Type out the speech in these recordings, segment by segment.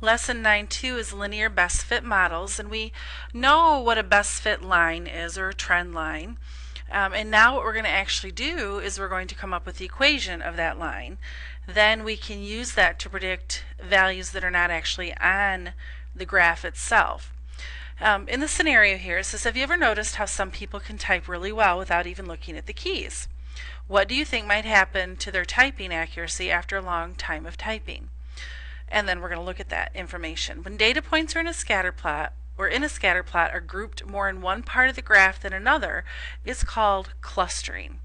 Lesson 9.2 is linear best fit models, and we know what a best fit line is, or a trend line. And now what we're going to actually do is we're going to come up with the equation of that line. Then we can use that to predict values that are not actually on the graph itself. In the scenario here, it says, have you ever noticed how some people can type really well without even looking at the keys? What do you think might happen to their typing accuracy after a long time of typing? And then we're going to look at that information. When data points are in a scatter plot, or in a scatter plot are grouped more in one part of the graph than another, it's called clustering.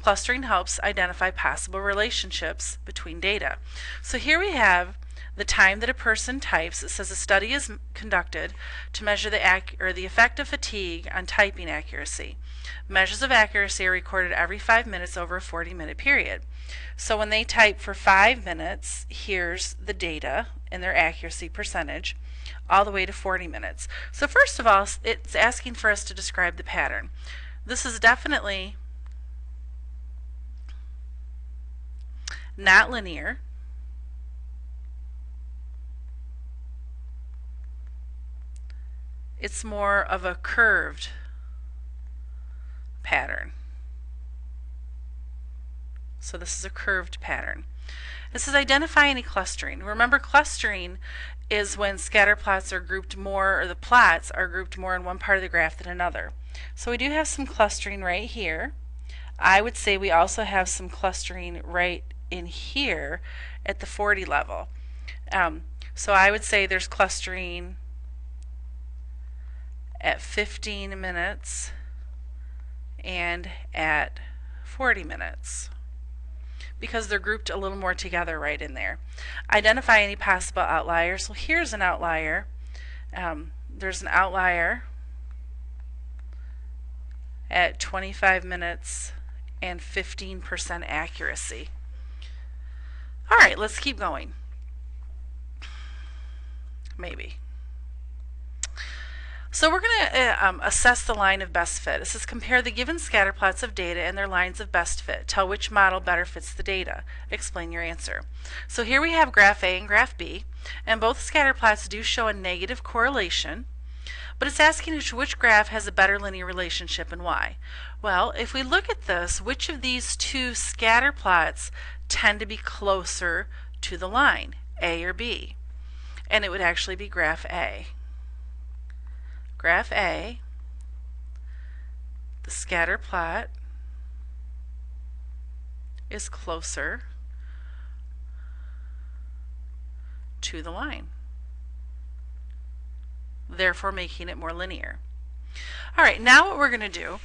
Clustering helps identify possible relationships between data. So here we have the time that a person types. It says a study is conducted to measure the effect of fatigue on typing accuracy. Measures of accuracy are recorded every 5 minutes over a 40-minute period. So when they type for 5 minutes, here's the data and their accuracy percentage all the way to 40 minutes. So first of all, it's asking for us to describe the pattern. This is definitely not linear. It's more of a curved pattern. So this is a curved pattern. This is identify any clustering. Remember, clustering is when scatter plots are grouped more, or the plots are grouped more in one part of the graph than another. So we do have some clustering right here. I would say we also have some clustering right in here at the 40 level. So I would say there's clustering at 15 minutes and at 40 minutes, because they're grouped a little more together right in there. Identify any possible outliers. Well, here's an outlier. There's an outlier at 25 minutes and 15% accuracy. All right, let's keep going. Maybe. So we're going to assess the line of best fit. It says compare the given scatter plots of data and their lines of best fit. Tell which model better fits the data. Explain your answer. So here we have graph A and graph B, and both scatter plots do show a negative correlation, but it's asking which graph has a better linear relationship and why. Well, if we look at this, which of these two scatter plots tend to be closer to the line, A or B? And it would actually be graph A. Graph A, the scatter plot is closer to the line, therefore making it more linear. All right, now what we're going to do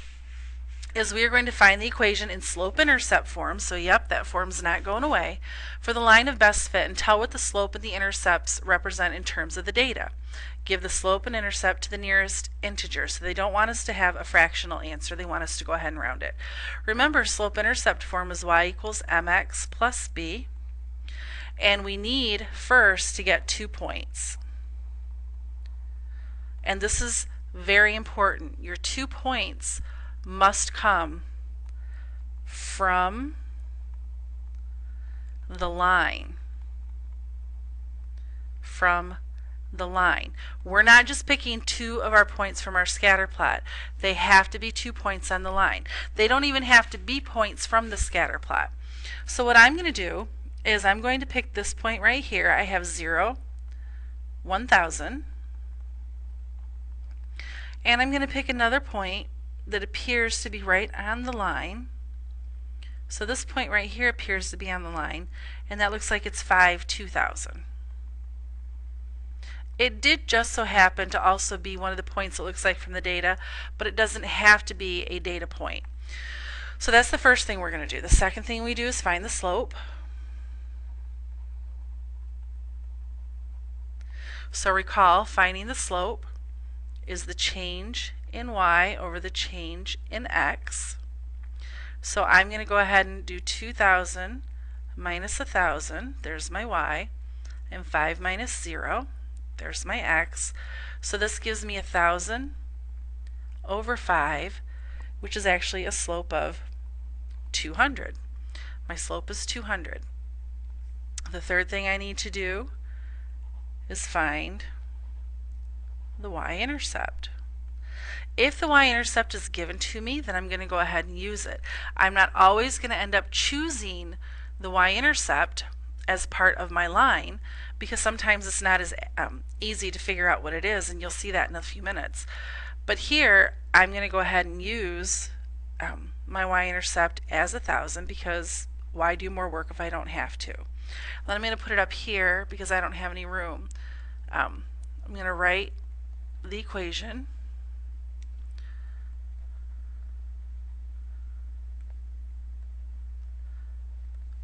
is we are going to find the equation in slope-intercept form, so yep, that form's not going away, for the line of best fit, and tell what the slope and the intercepts represent in terms of the data. Give the slope and intercept to the nearest integer, so they don't want us to have a fractional answer, they want us to go ahead and round it. Remember, slope-intercept form is y equals mx plus b, and we need first to get 2 points. And this is very important. Your 2 points must come from the line. From the line. We're not just picking 2 of our points from our scatter plot. They have to be 2 points on the line. They don't even have to be points from the scatter plot. So what I'm going to do is I'm going to pick this point right here. I have 0, 1000. And I'm going to pick another point that appears to be right on the line. So this point right here appears to be on the line, and that looks like it's 5, 2000. It did just so happen to also be one of the points it looks like from the data, but it doesn't have to be a data point. So that's the first thing we're going to do. The second thing we do is find the slope. So recall, finding the slope is the change in y over the change in x. So I'm going to go ahead and do 2000 minus 1000, there's my y, and 5 minus 0, there's my x. So this gives me 1000 over 5, which is actually a slope of 200. My slope is 200. The third thing I need to do is find the y-intercept. If the y-intercept is given to me, then I'm going to go ahead and use it. I'm not always going to end up choosing the y-intercept as part of my line because sometimes it's not as easy to figure out what it is, and you'll see that in a few minutes. But here I'm going to go ahead and use my y-intercept as 1,000 because why do more work if I don't have to? Then I'm going to put it up here because I don't have any room. I'm going to write the equation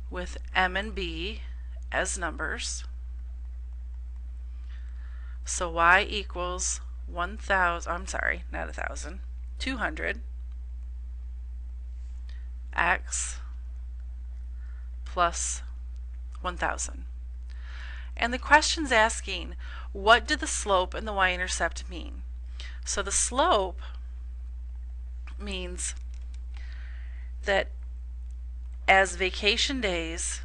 with m and b as numbers. So y equals 1,000, I'm sorry, not 1,000, 200 x plus 1,000. And the question's asking, what do the slope and the y-intercept mean? So the slope means that as vacation days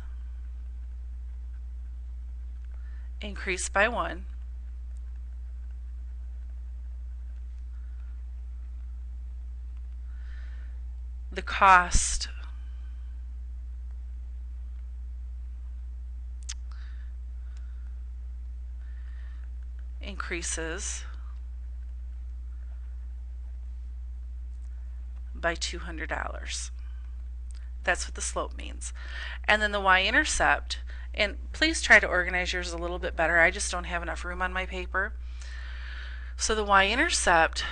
increase by 1, the cost increases by $200. That's what the slope means. And then the y-intercept, and please try to organize yours a little bit better. I just don't have enough room on my paper. So the y-intercept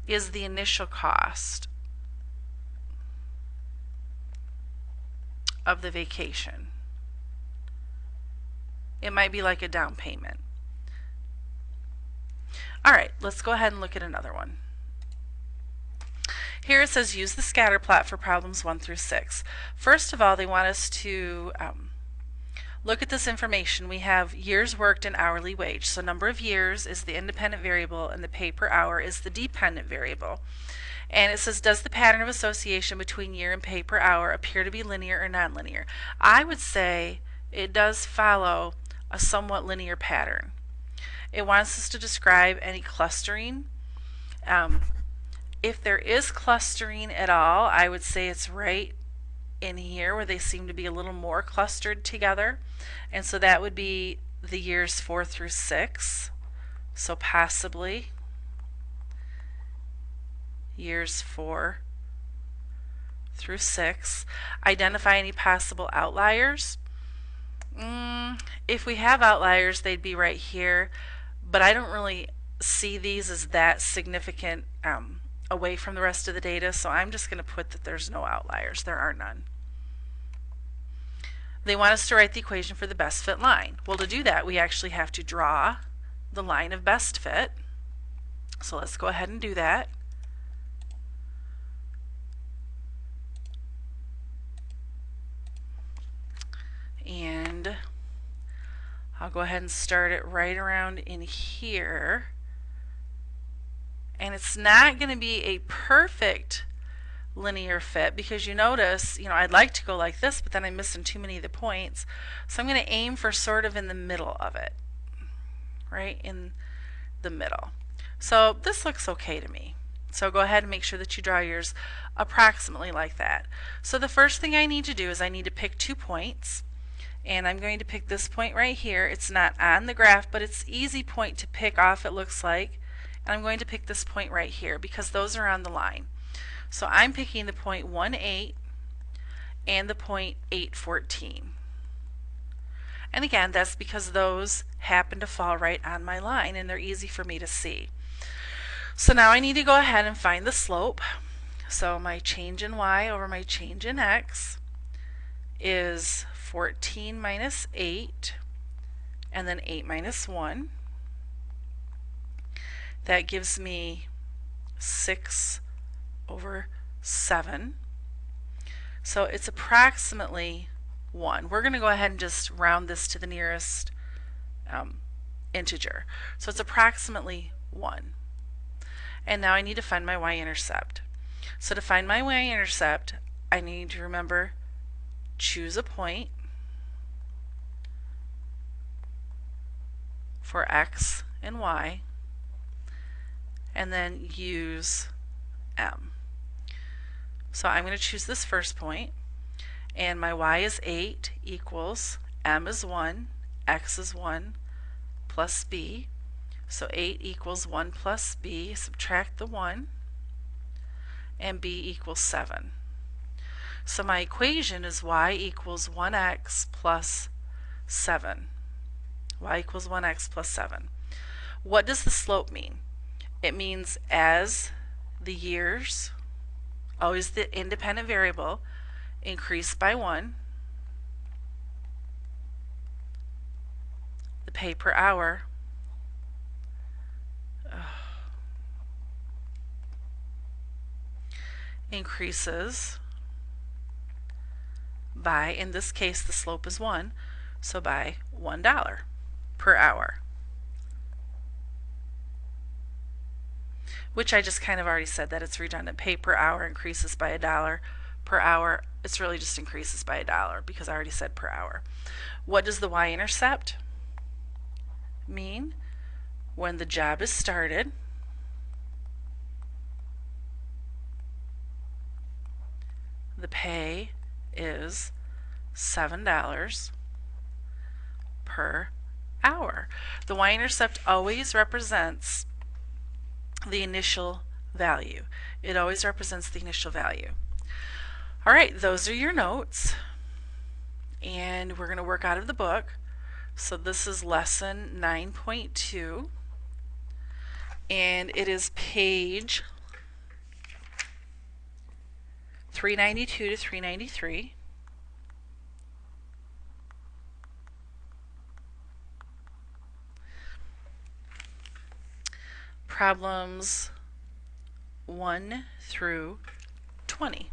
is the initial cost of the vacation. It might be like a down payment. All right, let's go ahead and look at another one. Here it says use the scatter plot for problems 1 through 6. First of all, they want us to look at this information. We have years worked and hourly wage. So number of years is the independent variable and the pay per hour is the dependent variable. And it says, does the pattern of association between year and pay per hour appear to be linear or nonlinear? I would say it does follow a somewhat linear pattern. It wants us to describe any clustering. If there is clustering at all, I would say it's right in here where they seem to be a little more clustered together. And so that would be the years 4 through 6. So possibly years 4 through 6. Identify any possible outliers. If we have outliers, they'd be right here, but I don't really see these as that significant away from the rest of the data, so I'm just going to put that there's no outliers. There are none. They want us to write the equation for the best fit line. Well, to do that, we actually have to draw the line of best fit. So let's go ahead and do that. And I'll go ahead and start it right around in here. And it's not going to be a perfect linear fit because you notice, I'd like to go like this, but then I'm missing too many of the points. So I'm going to aim for sort of in the middle of it, right in the middle. So this looks okay to me. So go ahead and make sure that you draw yours approximately like that. So the first thing I need to do is I need to pick 2 points. And I'm going to pick this point right here. It's not on the graph, but it's easy point to pick off, it looks like. And I'm going to pick this point right here because those are on the line. So I'm picking the point 1,8 and the point 814. And again, that's because those happen to fall right on my line and they're easy for me to see. So now I need to go ahead and find the slope. So my change in y over my change in x is 14 minus 8 and then 8 minus 1. That gives me 6 over 7. So it's approximately 1. We're going to go ahead and just round this to the nearest integer. So it's approximately 1. And now I need to find my y-intercept. So to find my y-intercept, I need to remember, choose a point, for x and y, and then use m. So I'm going to choose this first point, and my y is 8 equals m is 1, x is 1, plus b. So 8 equals 1 plus b, subtract the 1, and b equals 7. So my equation is y equals 1x plus 7. Y equals 1x plus 7. What does the slope mean? It means as the years, always the independent variable, increase by 1, the pay per hour increases by, in this case the slope is 1, so by $1 per hour. Which I just kind of already said that it's redundant. Pay per hour increases by $1 per hour. It's really just increases by $1 because I already said per hour. What does the y-intercept mean? When the job is started, the pay is $7 per hour. The y-intercept always represents the initial value. It always represents the initial value. All right, those are your notes, and we're going to work out of the book. So this is lesson 9.2, and it is page 392 to 393. Problems 1 through 20.